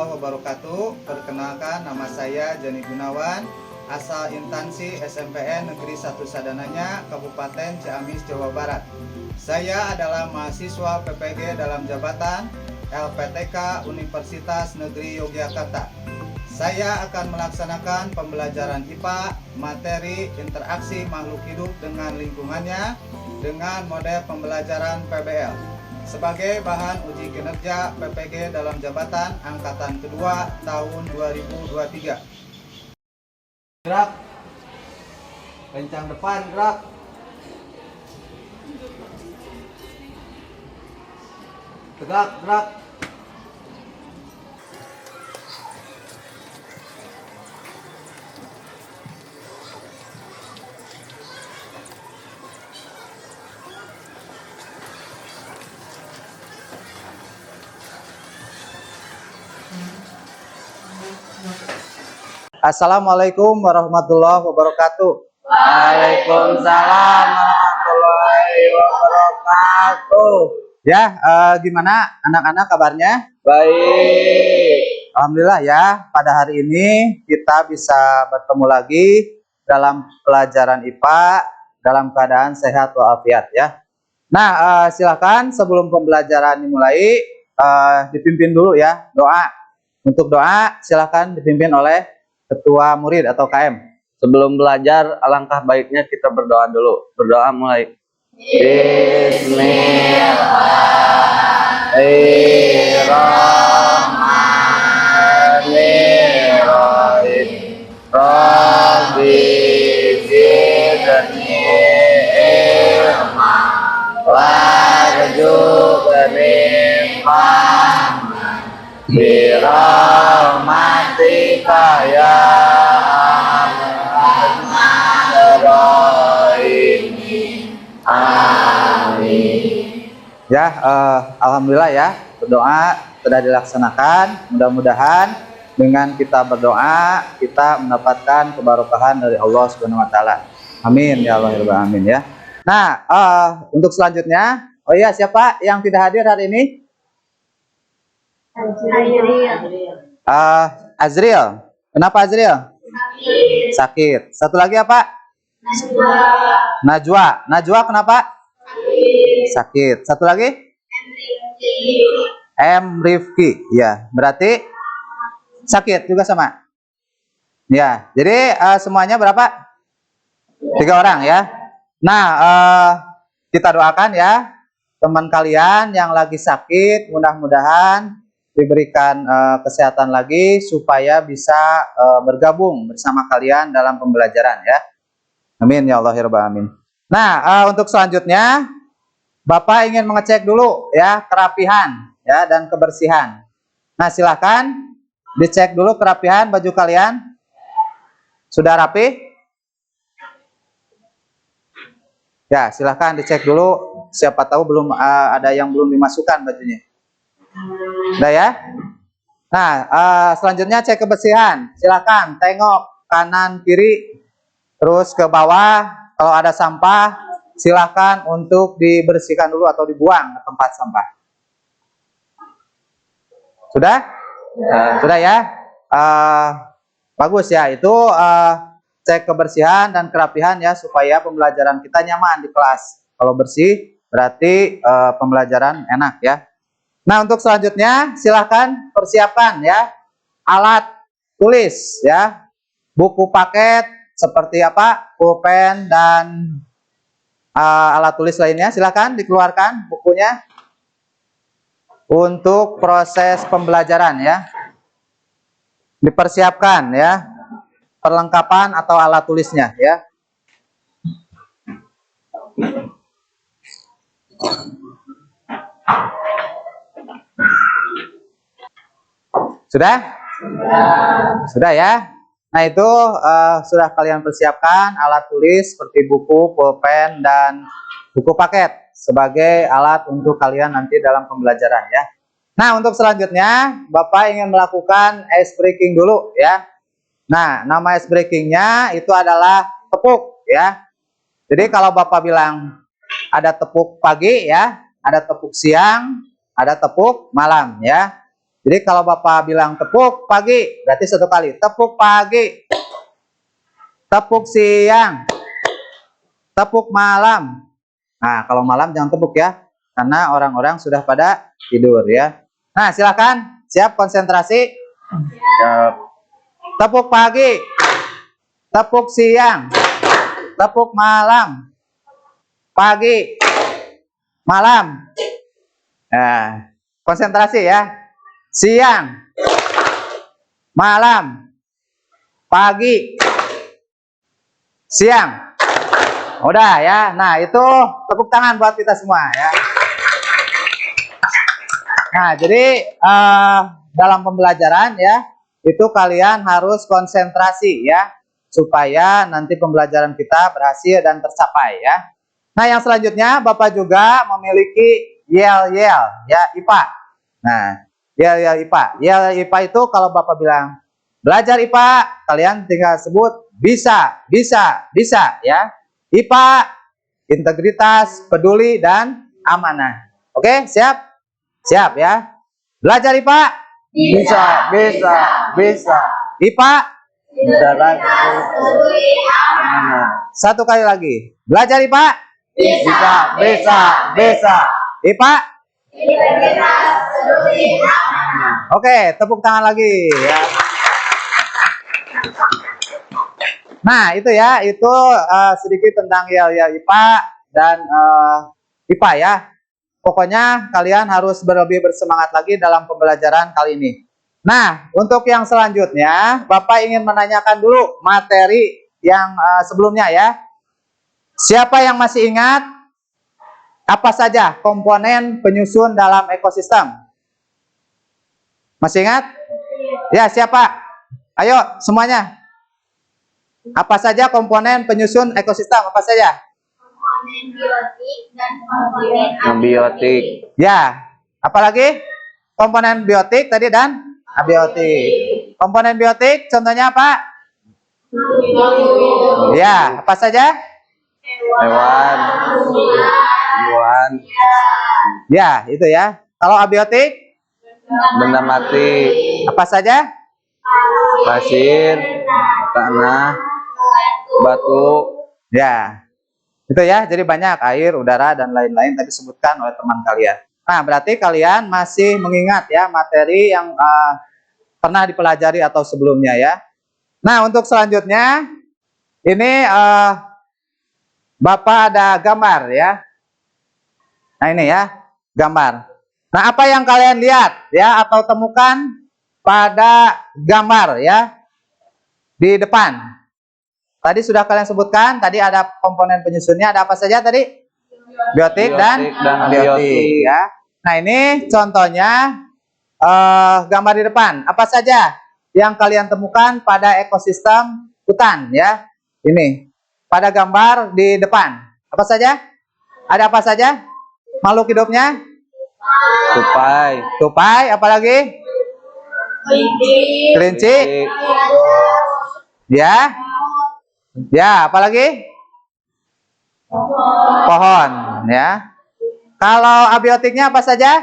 warahmatullahi wabarakatuh. Perkenalkan, nama saya Jani Gunawan, asal instansi SMPN Negeri 1 Sadananya, Kabupaten Ciamis, Jawa Barat. Saya adalah mahasiswa PPG dalam jabatan LPTK Universitas Negeri Yogyakarta. Saya akan melaksanakan pembelajaran IPA, materi interaksi makhluk hidup dengan lingkungannya, dengan model pembelajaran PBL sebagai bahan uji kinerja PPG dalam jabatan angkatan kedua tahun 2023. Gerak, kencang depan, gerak. Tegak, gerak. Assalamualaikum warahmatullahi wabarakatuh. Waalaikumsalam warahmatullahi wabarakatuh. Ya, gimana anak-anak kabarnya? Baik. Alhamdulillah ya, pada hari ini kita bisa bertemu lagi dalam pelajaran IPA dalam keadaan sehat walafiat ya. Nah, silakan sebelum pembelajaran dimulai dipimpin dulu ya doa. Untuk doa silakan dipimpin oleh Ketua Murid atau KM. Sebelum belajar, alangkah baiknya kita berdoa dulu. Berdoa mulai. Bismillahirrahmanirrahim. Rabbi zidni ilma warzuqni fahman birahmatika ya arhamar rahimin. Amin. Ya, alhamdulillah ya, berdoa sudah dilaksanakan. Mudah-mudahan dengan kita berdoa kita mendapatkan keberkahan dari Allah Subhanahu wa taala. Amin ya Allah amin ya. Nah, untuk selanjutnya, oh iya, siapa yang tidak hadir hari ini? Azril. Kenapa Azril? Sakit. Satu lagi apa? Najwa. Najwa kenapa? Sakit. Satu lagi? Rifki. Ya, berarti sakit juga sama. Ya, jadi semuanya berapa? 3 orang ya. Nah, kita doakan ya teman kalian yang lagi sakit, mudah-mudahan diberikan kesehatan lagi supaya bisa bergabung bersama kalian dalam pembelajaran ya. Amin ya Allah ya Rabbal alamin. Nah, untuk selanjutnya Bapak ingin mengecek dulu ya kerapihan ya dan kebersihan. Nah, silakan dicek dulu kerapihan baju kalian. Sudah rapi? Ya, silakan dicek dulu. Siapa tahu belum ada yang belum dimasukkan bajunya. Udah ya? Nah, selanjutnya cek kebersihan. Silakan tengok kanan kiri, terus ke bawah. Kalau ada sampah, silakan untuk dibersihkan dulu atau dibuang ke tempat sampah. Sudah? Sudah ya? Bagus ya. Itu cek kebersihan dan kerapihan ya supaya pembelajaran kita nyaman di kelas. Kalau bersih berarti pembelajaran enak ya. Nah, untuk selanjutnya silahkan persiapkan ya alat tulis ya, buku paket seperti apa, pulpen dan alat tulis lainnya. Silahkan dikeluarkan bukunya untuk proses pembelajaran ya. Dipersiapkan ya perlengkapan atau alat tulisnya ya. Sudah? Sudah ya. Nah, itu sudah kalian persiapkan alat tulis seperti buku, pulpen, dan buku paket sebagai alat untuk kalian nanti dalam pembelajaran ya. Nah, untuk selanjutnya Bapak ingin melakukan ice breaking dulu ya. Nah, nama ice breakingnya itu adalah tepuk ya. Jadi kalau Bapak bilang ada tepuk pagi ya, ada tepuk siang, ada tepuk malam ya. Jadi kalau Bapak bilang tepuk pagi, berarti 1 kali. Tepuk pagi. Tepuk siang. Tepuk malam. Nah, kalau malam jangan tepuk ya, karena orang-orang sudah pada tidur ya. Nah, silakan. Siap konsentrasi? Siap. Tepuk pagi. Tepuk siang. Tepuk malam. Pagi. Malam. Nah, konsentrasi ya. Siang. Malam. Pagi. Siang. Udah ya. Nah, itu tepuk tangan buat kita semua ya. Nah, jadi dalam pembelajaran ya, itu kalian harus konsentrasi ya, supaya nanti pembelajaran kita berhasil dan tercapai ya. Nah, yang selanjutnya Bapak juga memiliki yel-yel ya, IPA. Nah, yel-yel IPA. Yel-yel IPA itu kalau Bapak bilang belajar IPA, kalian tinggal sebut bisa, bisa, bisa ya. IPA, integritas, peduli, dan amanah. Oke, siap? Siap ya. Belajar IPA? Bisa, bisa, bisa. IPA? Jalan mana? 1 kali lagi. Belajar IPA? Bisa, bisa, bisa. IPA? Oke, tepuk tangan lagi ya. Nah, itu ya, itu sedikit tentang yel-yel IPA dan IPA ya. Pokoknya kalian harus lebih bersemangat lagi dalam pembelajaran kali ini. Nah, untuk yang selanjutnya, Bapak ingin menanyakan dulu materi yang sebelumnya ya. Siapa yang masih ingat apa saja komponen penyusun dalam ekosistem? Masih ingat? Ya, siapa? Ayo semuanya. Apa saja komponen penyusun ekosistem? Apa saja? Komponen biotik dan komponen Abiotik. Ya. Apalagi? Komponen biotik tadi dan abiotik. Komponen biotik contohnya apa? Ya, apa saja? Hewan. Tumbuhan. Ya, itu ya. Kalau abiotik Benda mati. apa saja? Pasir. Tanah. Batu. Ya. Itu ya. Jadi banyak air, udara dan lain-lain tadi disebutkan oleh teman kalian. Nah, berarti kalian masih mengingat ya materi yang pernah dipelajari atau sebelumnya ya. Nah, untuk selanjutnya ini Bapak ada gambar ya. Nah, ini ya, gambar. Nah, apa yang kalian lihat ya atau temukan pada gambar ya di depan? Tadi sudah kalian sebutkan, tadi ada komponen penyusunnya, ada apa saja tadi? Biotik dan abiotik ya. Nah, ini contohnya gambar di depan. Apa saja yang kalian temukan pada ekosistem hutan ya? Ini pada gambar di depan. Apa saja? Ada apa saja? Makhluk hidupnya? Tupai. Tupai, apalagi? Kelinci. Ya. Ya, apalagi? Pohon, ya. Kalau abiotiknya apa saja?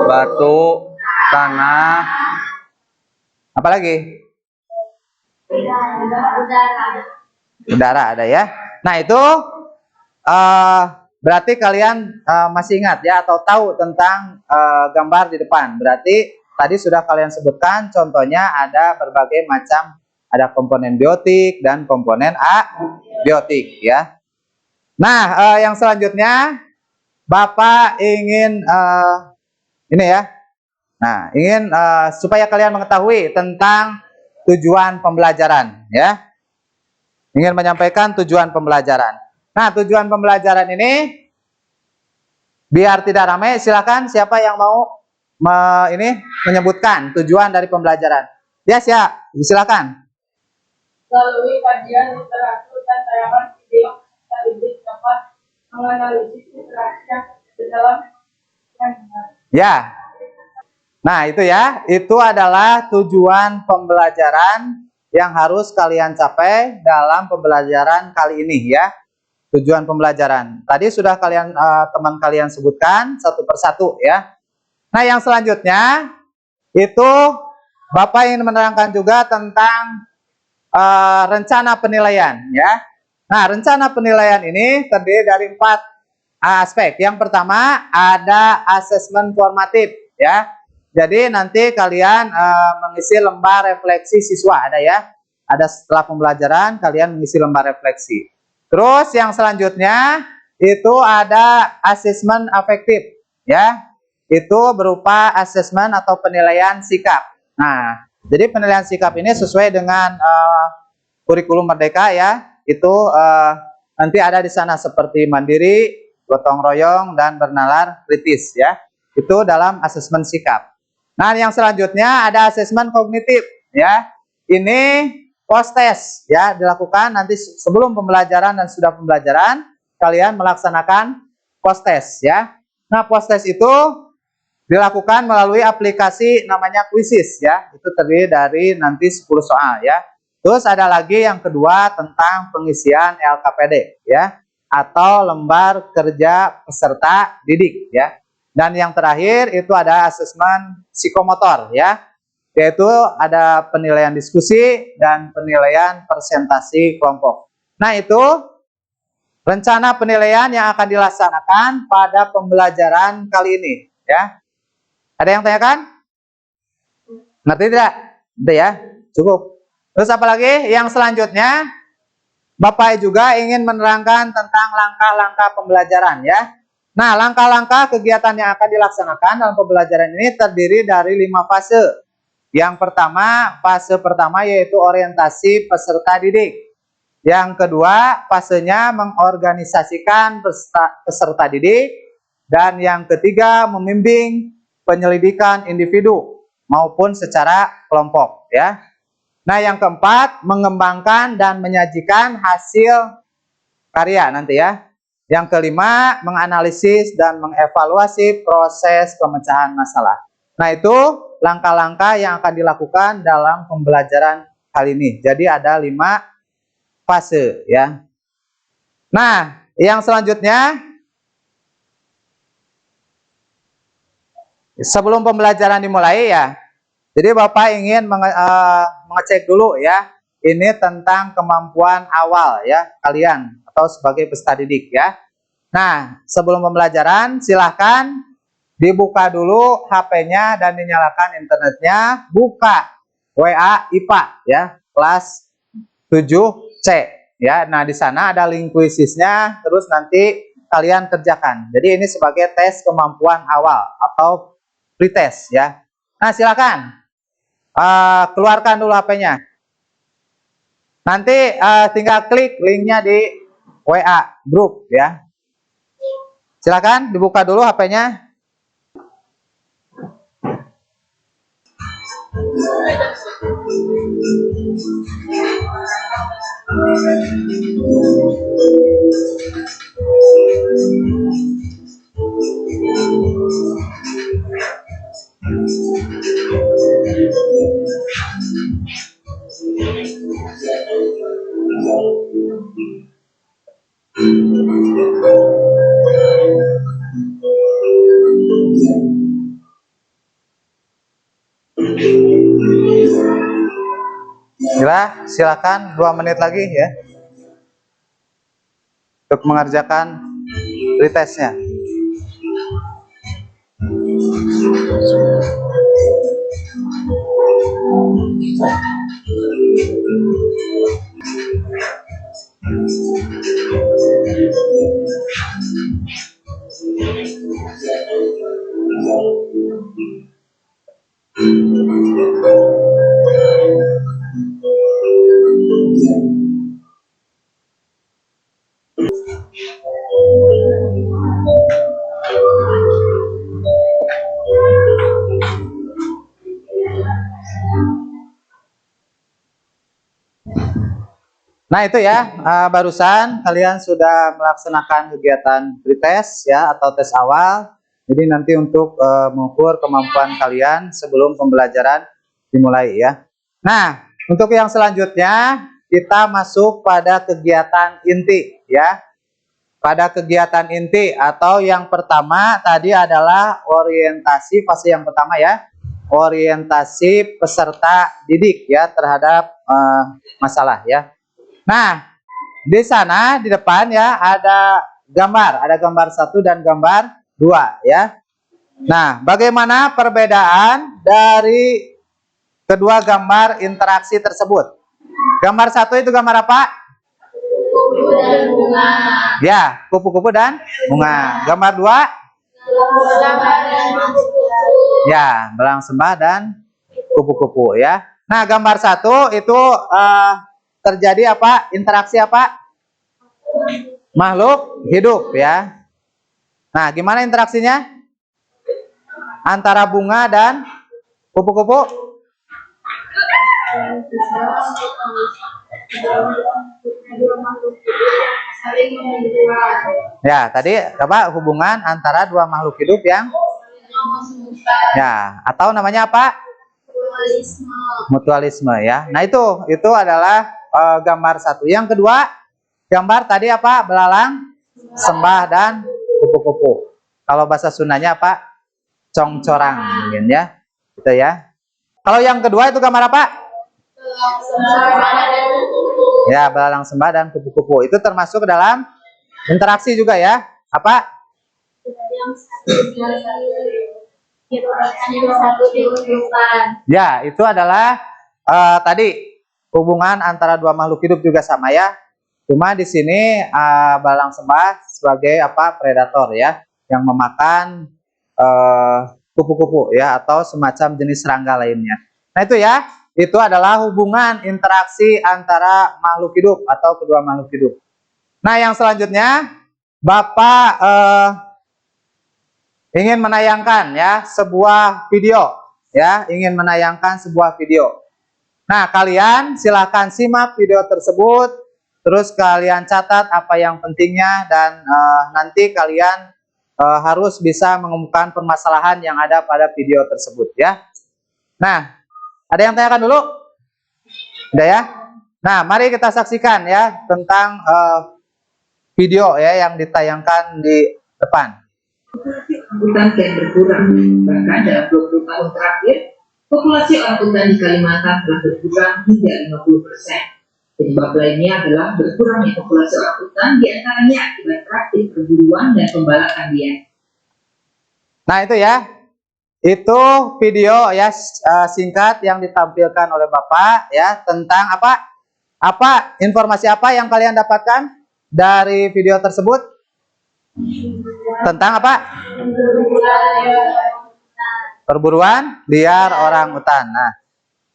Batu. Tanah. Apalagi? Udara ada ya. Nah, itu berarti kalian masih ingat ya atau tahu tentang gambar di depan. Berarti tadi sudah kalian sebutkan contohnya ada berbagai macam, ada komponen biotik dan komponen abiotik ya. Nah, yang selanjutnya Bapak ingin ini ya. Nah, ingin supaya kalian mengetahui tentang tujuan pembelajaran ya. Ingin menyampaikan tujuan pembelajaran. Nah, tujuan pembelajaran ini biar tidak ramai, silakan siapa yang mau menyebutkan tujuan dari pembelajaran. Ya, silakan. Melalui kajian literatur dan tayangan video sekaligus dapat menganalisis interaksi yang terjadi dalam yang benar. Ya. Nah, itu ya, itu adalah tujuan pembelajaran yang harus kalian capai dalam pembelajaran kali ini ya. Tujuan pembelajaran. Tadi sudah teman kalian sebutkan satu persatu ya. Nah, yang selanjutnya itu Bapak ingin menerangkan juga tentang rencana penilaian ya. Nah, rencana penilaian ini terdiri dari 4 aspek. Yang pertama ada asesmen formatif ya. Jadi nanti kalian mengisi lembar refleksi siswa ada ya. Ada setelah pembelajaran kalian mengisi lembar refleksi. Terus yang selanjutnya itu ada asesmen afektif ya. Itu berupa asesmen atau penilaian sikap. Nah, jadi penilaian sikap ini sesuai dengan kurikulum Merdeka ya. Itu nanti ada di sana seperti mandiri, gotong royong, dan bernalar kritis ya. Itu dalam asesmen sikap. Nah, yang selanjutnya ada asesmen kognitif ya. Ini post test ya, dilakukan nanti sebelum pembelajaran dan sudah pembelajaran kalian melaksanakan post test ya. Nah, post test itu dilakukan melalui aplikasi namanya Quizzes ya. Itu terdiri dari nanti 10 soal ya. Terus ada lagi yang kedua tentang pengisian LKPD ya, atau lembar kerja peserta didik ya. Dan yang terakhir itu ada asesmen psikomotor ya, yaitu ada penilaian diskusi dan penilaian presentasi kelompok. Nah, itu rencana penilaian yang akan dilaksanakan pada pembelajaran kali ini ya. Ada yang tanyakan? Ngerti tidak? Udah ya, cukup. Terus apa lagi? Yang selanjutnya, Bapak juga ingin menerangkan tentang langkah-langkah pembelajaran ya. Nah, langkah-langkah kegiatan yang akan dilaksanakan dalam pembelajaran ini terdiri dari 5 fase. Yang pertama, fase pertama yaitu orientasi peserta didik. Yang kedua, fasenya mengorganisasikan peserta didik. Dan yang ketiga, membimbing penyelidikan individu maupun secara kelompok ya. Nah, yang keempat mengembangkan dan menyajikan hasil karya nanti ya. Yang kelima menganalisis dan mengevaluasi proses pemecahan masalah. Nah, itu langkah-langkah yang akan dilakukan dalam pembelajaran kali ini. Jadi ada 5 fase ya. Nah, yang selanjutnya sebelum pembelajaran dimulai ya, jadi Bapak ingin mengecek dulu ya, ini tentang kemampuan awal ya kalian atau sebagai peserta didik ya. Nah, sebelum pembelajaran silahkan dibuka dulu HP-nya dan dinyalakan internetnya, buka WA IPA ya, kelas 7C ya. Nah, di sana ada link kuisisnya, terus nanti kalian kerjakan. Jadi ini sebagai tes kemampuan awal atau pretest ya. Nah, silakan keluarkan dulu HP-nya. Nanti tinggal klik linknya di WA grup ya. Silakan dibuka dulu HP-nya. Silakan 2 menit lagi ya untuk mengerjakan pretestnya. Nah, itu ya, barusan kalian sudah melaksanakan kegiatan pretest ya atau tes awal. Jadi nanti untuk mengukur kemampuan kalian sebelum pembelajaran dimulai ya. Nah, untuk yang selanjutnya kita masuk pada kegiatan inti ya. pada kegiatan inti atau yang pertama tadi adalah orientasi fase yang pertama ya. Orientasi peserta didik ya terhadap masalah ya. Nah, di sana di depan ya ada gambar 1 dan gambar 2 ya. Nah, bagaimana perbedaan dari kedua gambar interaksi tersebut? Gambar 1 itu gambar apa? Kupu dan bunga. Ya, kupu-kupu dan bunga. Gambar 2? Gambar dan kupu. Ya, belang sembah dan kupu-kupu ya. Nah, gambar 1 itu terjadi apa? Interaksi apa? Makhluk hidup ya. Nah, gimana interaksinya? Antara bunga dan kupu-kupu? Saling menghubungkan. Ya, tadi apa? Hubungan antara dua makhluk hidup yang ya, atau namanya apa? Dualisme. Mutualisme ya. Nah, itu adalah gambar 1. Yang kedua, gambar tadi apa? Belalang sembah dan kupu-kupu. Kalau bahasa Sundanya apa? Congcorang mungkin ya. Gitu ya. Kalau yang kedua itu gambar apa? Ya, belalang sembah dan kupu-kupu. Itu termasuk dalam interaksi juga ya. Apa? Yang satu diunjukkan. Ya, itu adalah tadi hubungan antara dua makhluk hidup juga sama ya. Cuma di sini belalang sembah sebagai apa? Predator ya, yang memakan kupu-kupu ya atau semacam jenis serangga lainnya. Nah, itu ya. Itu adalah hubungan interaksi antara makhluk hidup atau kedua makhluk hidup. Nah, yang selanjutnya Bapak ingin menayangkan ya sebuah video ya, ingin menayangkan sebuah video. Nah, kalian silahkan simak video tersebut, terus kalian catat apa yang pentingnya dan nanti kalian harus bisa menemukan permasalahan yang ada pada video tersebut ya. Nah, ada yang tanyakan dulu? Udah ya? Nah, mari kita saksikan ya tentang video ya yang ditayangkan di depan. Hutan kian berkurang. Bahkan dalam 20 tahun terakhir, populasi orangutan di Kalimantan telah berkurang hingga 50%. Penyebab lainnya adalah berkurangnya populasi orangutan diantaranya akibat praktik perburuan dan pembalakan liar. Nah, itu ya. Itu video ya singkat yang ditampilkan oleh Bapak ya tentang apa? Apa informasi apa yang kalian dapatkan dari video tersebut? Tentang apa? Perburuan liar orangutan. Nah,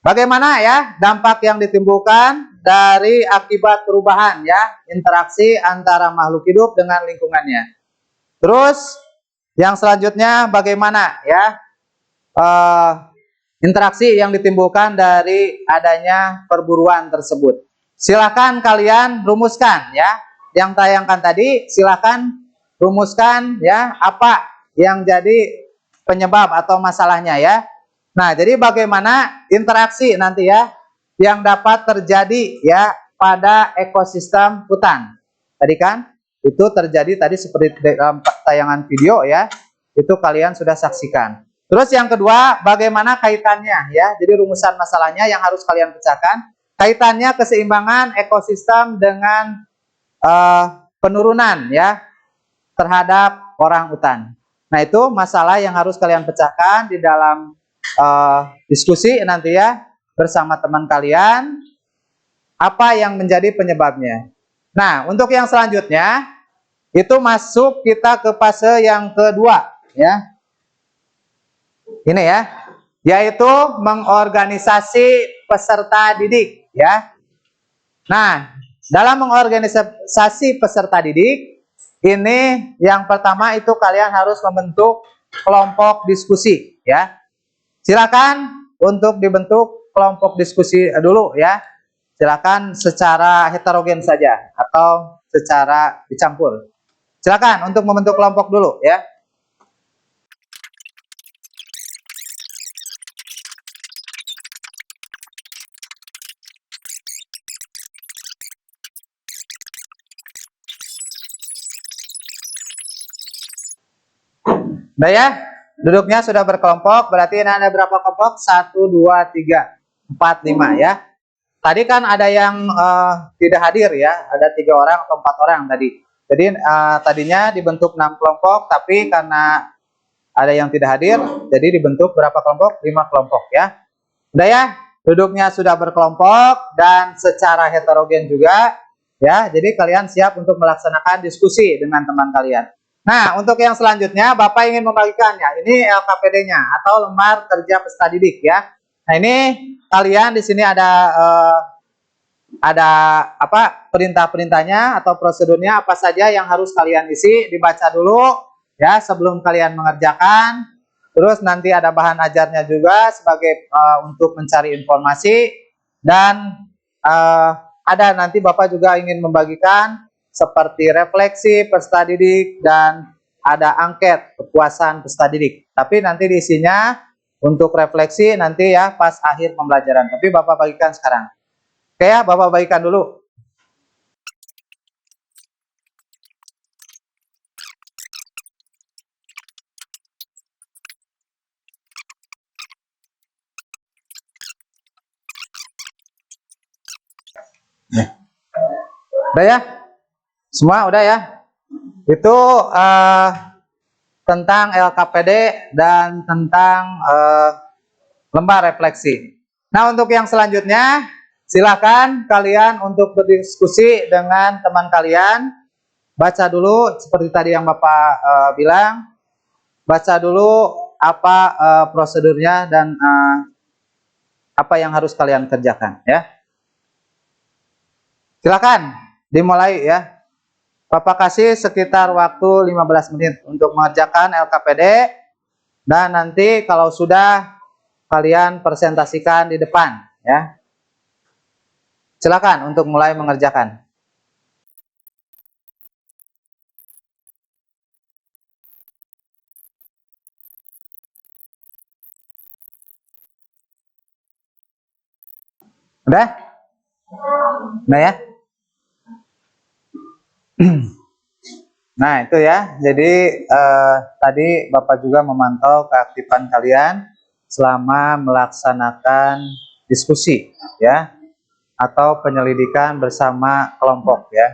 bagaimana ya dampak yang ditimbulkan dari akibat perubahan ya interaksi antara makhluk hidup dengan lingkungannya. Terus yang selanjutnya bagaimana ya interaksi yang ditimbulkan dari adanya perburuan tersebut. Silakan kalian rumuskan ya. Yang tayangkan tadi silakan rumuskan ya apa yang jadi penyebab atau masalahnya ya. Nah, jadi bagaimana interaksi nanti ya yang dapat terjadi ya pada ekosistem hutan. Tadi kan itu terjadi tadi seperti dalam tayangan video ya. Itu kalian sudah saksikan. Terus yang kedua, bagaimana kaitannya ya? Jadi rumusan masalahnya yang harus kalian pecahkan. Kaitannya keseimbangan ekosistem dengan penurunan ya terhadap orangutan. Nah, itu masalah yang harus kalian pecahkan di dalam diskusi nanti ya bersama teman kalian. Apa yang menjadi penyebabnya? Nah, untuk yang selanjutnya itu masuk kita ke fase yang kedua ya. Ini ya, yaitu mengorganisasi peserta didik ya. Nah, dalam mengorganisasi peserta didik ini yang pertama itu kalian harus membentuk kelompok diskusi ya. Silakan untuk dibentuk kelompok diskusi dulu ya. Silakan secara heterogen saja atau secara dicampur. Silakan untuk membentuk kelompok dulu ya. Udah ya? Duduknya sudah berkelompok, berarti ini ada berapa kelompok? 1, 2, 3, 4, 5 ya. Tadi kan ada yang tidak hadir ya, ada 3 orang atau 4 orang tadi. Jadi tadinya dibentuk 6 kelompok, tapi karena ada yang tidak hadir, jadi dibentuk berapa kelompok? 5 kelompok ya. Udah ya? Duduknya sudah berkelompok dan secara heterogen juga ya. Jadi kalian siap untuk melaksanakan diskusi dengan teman kalian. Nah, untuk yang selanjutnya Bapak ingin membagikannya. Ini LKPD-nya atau lembar kerja peserta didik ya. Nah, ini kalian di sini ada apa perintah-perintahnya atau prosedurnya apa saja yang harus kalian isi, dibaca dulu ya sebelum kalian mengerjakan. Terus nanti ada bahan ajarnya juga sebagai untuk mencari informasi dan ada nanti Bapak juga ingin membagikan seperti refleksi peserta didik dan ada angket kepuasan peserta didik. Tapi nanti diisinya untuk refleksi nanti ya pas akhir pembelajaran. Tapi Bapak bagikan sekarang. Oke ya, Bapak bagikan dulu. Udah ya? Semua udah ya? Itu tentang LKPD dan tentang lembar refleksi. Nah, untuk yang selanjutnya, silakan kalian untuk berdiskusi dengan teman kalian. Baca dulu seperti tadi yang Bapak bilang. Baca dulu apa prosedurnya dan apa yang harus kalian kerjakan ya. Silakan dimulai ya. Bapak kasih sekitar waktu 15 menit untuk mengerjakan LKPD dan nanti kalau sudah kalian presentasikan di depan ya. Silakan untuk mulai mengerjakan. Udah? Udah ya? Nah itu ya, jadi tadi Bapak juga memantau keaktifan kalian selama melaksanakan diskusi ya atau penyelidikan bersama kelompok ya.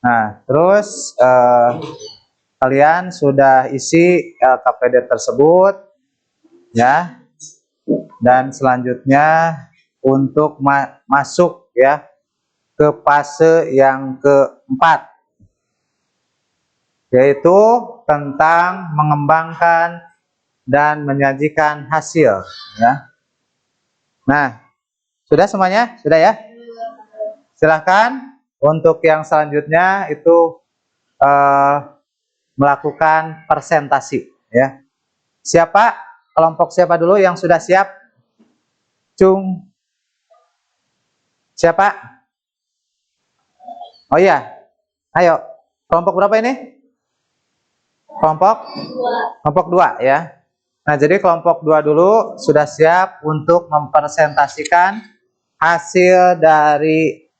Nah terus kalian sudah isi LKPD tersebut ya, dan selanjutnya untuk masuk ya ke fase yang keempat, yaitu tentang mengembangkan dan menyajikan hasil ya. Nah, sudah semuanya? Sudah ya? Silahkan untuk yang selanjutnya itu melakukan presentasi ya. Siapa? Kelompok siapa dulu yang sudah siap? Cung. Siapa? Oh iya. Ayo. Kelompok berapa ini? Kelompok 2 ya. Nah, jadi kelompok 2 dulu sudah siap untuk mempresentasikan hasil dari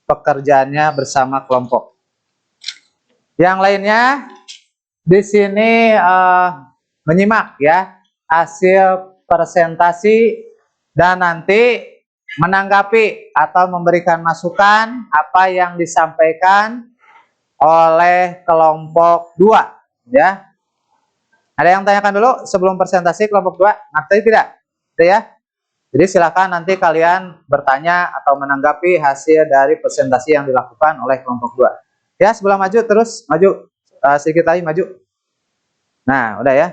pekerjaannya bersama kelompok. Yang lainnya di sini menyimak ya hasil presentasi dan nanti menanggapi atau memberikan masukan apa yang disampaikan oleh kelompok 2 ya. Ada yang tanyakan dulu sebelum presentasi kelompok 2? Ngerti tidak? Ada ya? Jadi silakan nanti kalian bertanya atau menanggapi hasil dari presentasi yang dilakukan oleh kelompok 2. Ya, sebelum maju terus maju sedikit lagi maju. Nah, udah ya.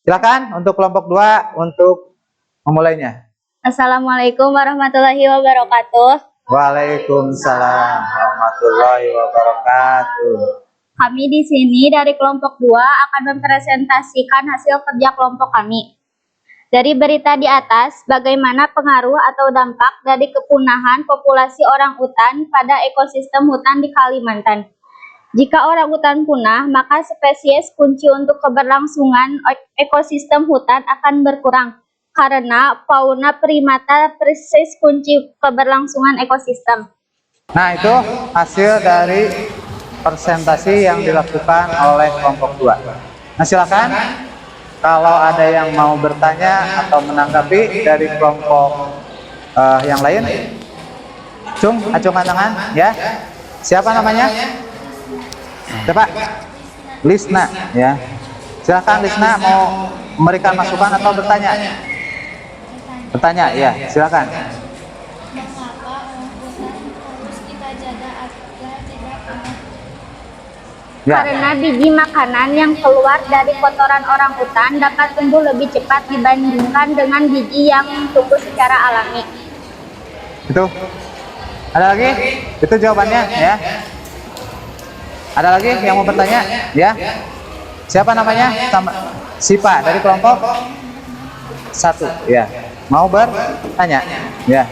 Silakan untuk kelompok 2 untuk memulainya. Assalamualaikum warahmatullahi wabarakatuh. Waalaikumsalam warahmatullahi wabarakatuh. Kami di sini dari kelompok 2 akan mempresentasikan hasil kerja kelompok kami. Dari berita di atas, bagaimana pengaruh atau dampak dari kepunahan populasi orang utan pada ekosistem hutan di Kalimantan. Jika orang utan punah, maka spesies kunci untuk keberlangsungan ekosistem hutan akan berkurang. Karena fauna primata persis kunci keberlangsungan ekosistem. Nah, itu hasil dari presentasi yang dilakukan oleh kelompok 2. Nah, silakan Kalau ada yang mau bertanya atau menanggapi dari kelompok yang lain, acungkan tangan ya. Siapa namanya? Siapa? Lisna ya. Silakan Lisna, mau memberikan masukan atau bertanya? Bertanya ya, silakan. Mengapa orang hutan harus kita jaga agar tidak punah? Ya. Karena biji makanan yang keluar dari kotoran orang hutan dapat tumbuh lebih cepat dibandingkan dengan biji yang tumbuh secara alami. Itu. Ada lagi? Itu jawabannya ya. Ada lagi yang mau bertanya? Ya. Siapa namanya? Sipa dari kelompok 1 ya. Mau bertanya? Ya.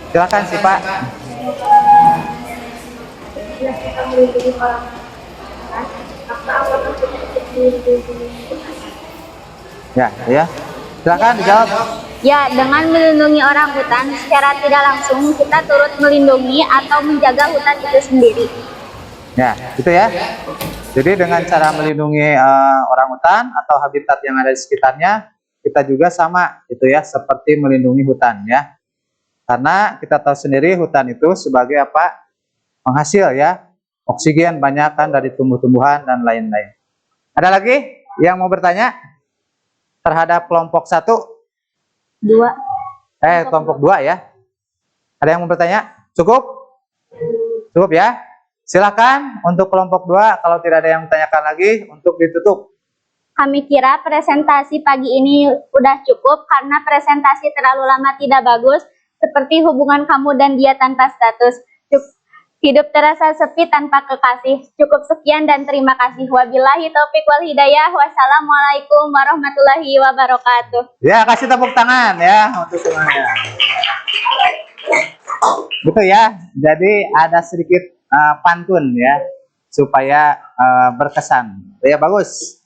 Silakan Sipa. Bila kita melindungi orang lain, maka apakah kita ikut melindungi Ya, ya. Silakan dijawab. Ya, dengan melindungi orang hutan secara tidak langsung kita turut melindungi atau menjaga hutan itu sendiri. Ya, gitu ya. Jadi dengan cara melindungi orang hutan atau habitat yang ada di sekitarnya, kita juga sama itu ya, seperti melindungi hutan ya. Karena kita tahu sendiri hutan itu sebagai apa? Penghasil ya, oksigen banyak kan dari tumbuh-tumbuhan dan lain-lain. Ada lagi yang mau bertanya terhadap kelompok 1? 2. Kelompok 2 ya. Ada yang mau bertanya? Cukup? Cukup ya. Silakan untuk kelompok 2, kalau tidak ada yang menanyakan lagi untuk ditutup. Kami kira presentasi pagi ini udah cukup karena presentasi terlalu lama tidak bagus, seperti hubungan kamu dan dia tanpa status. Hidup terasa sepi tanpa kekasih. Cukup sekian dan terima kasih. Wabillahi taufik wal hidayah. Wassalamualaikum warahmatullahi wabarakatuh. Ya, kasih tepuk tangan ya untuk semuanya. Betul ya. Jadi ada sedikit pantun ya supaya berkesan. Ya, bagus.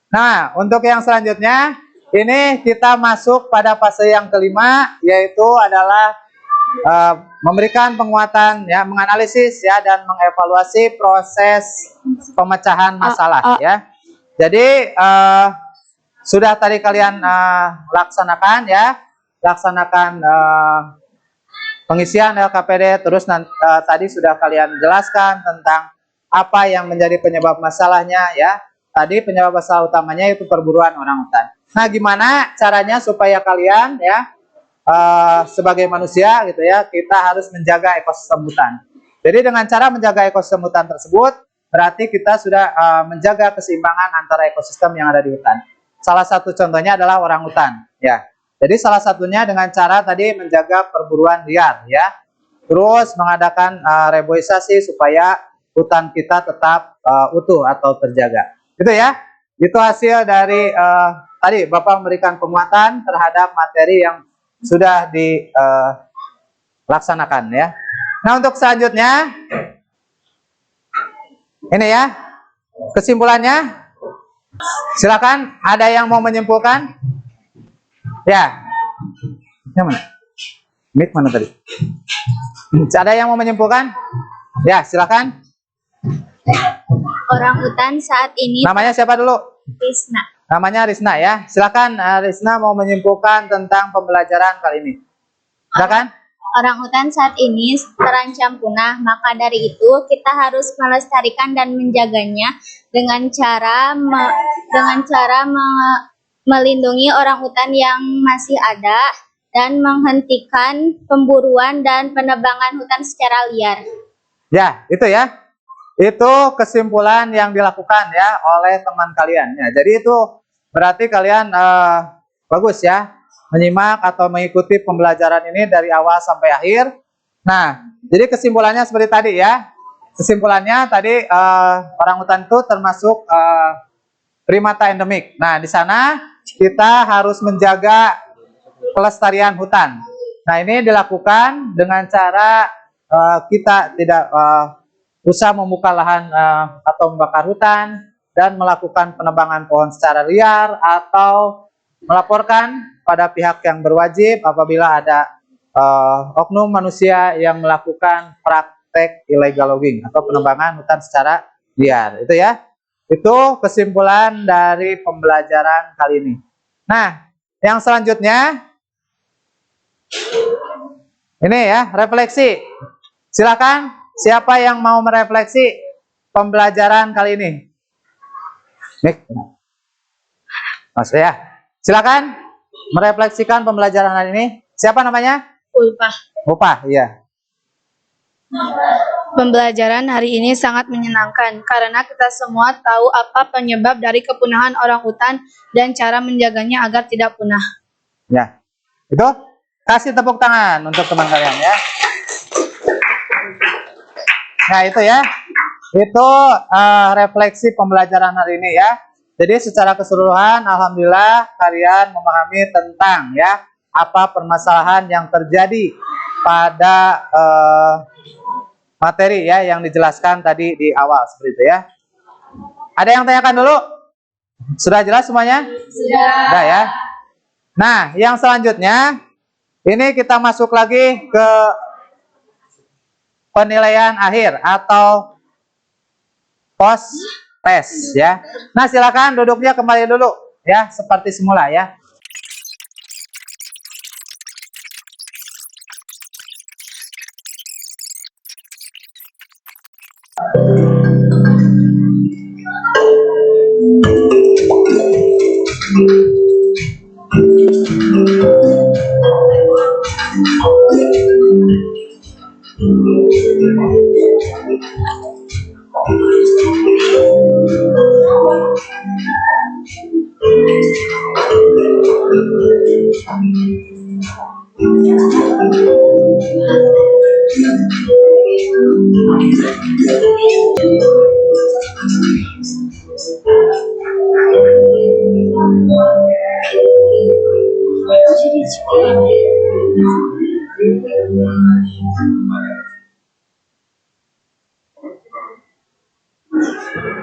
Nah, untuk yang selanjutnya, ini kita masuk pada fase yang kelima, yaitu adalah memberikan penguatan, ya, menganalisis, ya, dan mengevaluasi proses pemecahan masalah, ya. Jadi sudah tadi kalian laksanakan, ya, pengisian LKPD, terus tadi sudah kalian jelaskan tentang apa yang menjadi penyebab masalahnya, ya. Tadi penyebab masalah utamanya itu perburuan orang hutan. Nah, gimana caranya supaya kalian ya sebagai manusia gitu ya, kita harus menjaga ekosistem hutan. Jadi dengan cara menjaga ekosistem hutan tersebut, berarti kita sudah menjaga keseimbangan antara ekosistem yang ada di hutan. Salah satu contohnya adalah orang hutan, ya. Jadi salah satunya dengan cara tadi menjaga perburuan liar, ya. Terus mengadakan reboisasi supaya hutan kita tetap utuh atau terjaga. Itu ya, itu hasil dari tadi Bapak memberikan penguatan terhadap materi yang sudah dilaksanakan ya. Nah, untuk selanjutnya ini ya kesimpulannya. Silakan, ada yang mau menyimpulkan? Ya, yang mana? Mic mana tadi? Ada yang mau menyimpulkan? Ya, silakan. Orang hutan saat ini. Namanya siapa dulu? Risna. Namanya Risna ya. Silakan Risna mau menyimpulkan tentang pembelajaran kali ini. Silakan. Orangutan saat ini terancam punah, maka dari itu kita harus melestarikan dan menjaganya dengan cara melindungi orangutan yang masih ada dan menghentikan pemburuan dan penebangan hutan secara liar. Ya, itu ya. Itu kesimpulan yang dilakukan ya oleh teman kalian. Ya, jadi itu berarti kalian bagus ya menyimak atau mengikuti pembelajaran ini dari awal sampai akhir. Nah, jadi kesimpulannya seperti tadi ya. Kesimpulannya tadi orangutan itu termasuk primata endemik. Nah, di sana kita harus menjaga pelestarian hutan. Nah, ini dilakukan dengan cara kita tidak usah membuka lahan atau membakar hutan dan melakukan penebangan pohon secara liar atau melaporkan pada pihak yang berwajib apabila ada oknum manusia yang melakukan praktek illegal logging atau penebangan hutan secara liar. Itu ya. Itu kesimpulan dari pembelajaran kali ini. Nah, yang selanjutnya ini ya, refleksi. Silakan, siapa yang mau merefleksi pembelajaran kali ini? Nih, Mas ya. Silakan merefleksikan pembelajaran hari ini. Siapa namanya? Ulpah. Upah, iya. Pembelajaran hari ini sangat menyenangkan karena kita semua tahu apa penyebab dari kepunahan orangutan dan cara menjaganya agar tidak punah. Ya. Itu kasih tepuk tangan untuk teman kalian ya. Nah, itu ya. Itu refleksi pembelajaran hari ini ya. Jadi secara keseluruhan alhamdulillah kalian memahami tentang ya apa permasalahan yang terjadi pada materi ya yang dijelaskan tadi di awal seperti itu ya. Ada yang tanyakan dulu? Sudah jelas semuanya? Sudah ya. Nah, yang selanjutnya ini kita masuk lagi ke penilaian akhir atau post test ya. Nah, silakan duduknya kembali dulu ya seperti semula ya.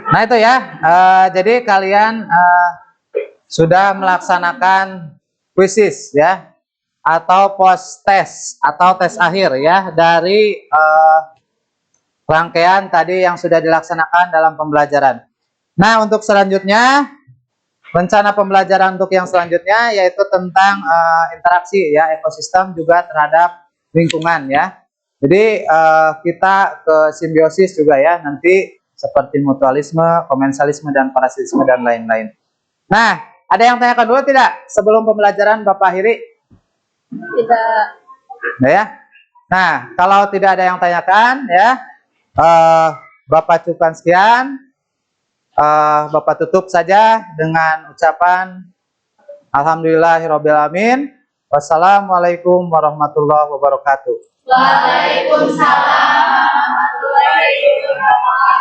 Nah, itu ya. Jadi kalian sudah melaksanakan quizzes ya atau post test atau tes akhir ya dari rangkaian tadi yang sudah dilaksanakan dalam pembelajaran. Nah, untuk selanjutnya rencana pembelajaran untuk yang selanjutnya yaitu tentang interaksi ya ekosistem juga terhadap lingkungan ya. Jadi kita ke simbiosis juga ya nanti seperti mutualisme, komensalisme dan parasitisme dan lain-lain. Nah, ada yang tanyakan dulu tidak sebelum pembelajaran Bapak akhiri? Tidak. Nah, ya. Nah, kalau tidak ada yang tanyakan ya, Bapak cukupkan sekian. Bapak tutup saja dengan ucapan Alhamdulillahirobbilalamin. Wassalamualaikum warahmatullahi wabarakatuh. Waalaikumsalam warahmatullahi wabarakatuh.